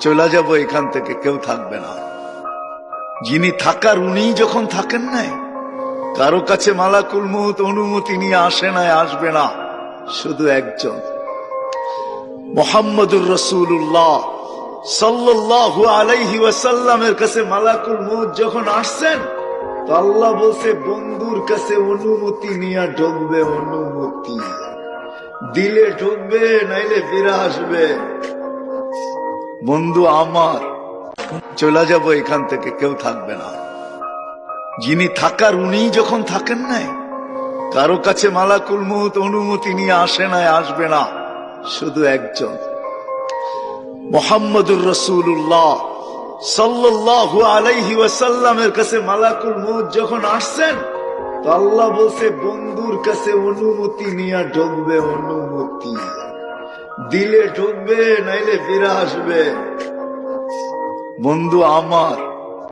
চলে যাব এখান থেকে, কেউ থাকবে না। যিনি থাকার উনিই যখন থাকেন নাই, কারো কাছে মালাকুল মউত অনুমতি নিয়ে আসে নাই, আসবে না। শুধু একজন মুহাম্মদুর রাসূলুল্লাহ সাল্লাল্লাহু আলাইহি ওয়াসাল্লামের কাছে মালাকুল মউত যখন আসছেন, তো আল্লাহ বলছে বন্ধুর কাছে অনুমতি নিয়ে ঢুকবে, অনুমতি দিলে ঢুকবে, নাইলে ফিরে আসবে। বন্ধু আমার, চলে যাব এখান থেকে, কেউ থাকবে না। যিনি থাকার উনিই যখন থাকেন নাই, কারো কাছে মালাকুল মউত অনুমতি নিয়ে আসে নাই, আসবে না। শুধু একজন মুহাম্মদুর রাসূলুল্লাহ সাল্লাল্লাহু আলাইহি ওয়াসাল্লামের কাছে মালাকুল মউত যখন আসছেন, তো আল্লাহ বলছে বন্ধুর কাছে অনুমতি নিয়ে ঢুকবে, অনুমতি দিলে ঢুকবে, নাইলে ফিরে আসবে। বন্ধু আমার,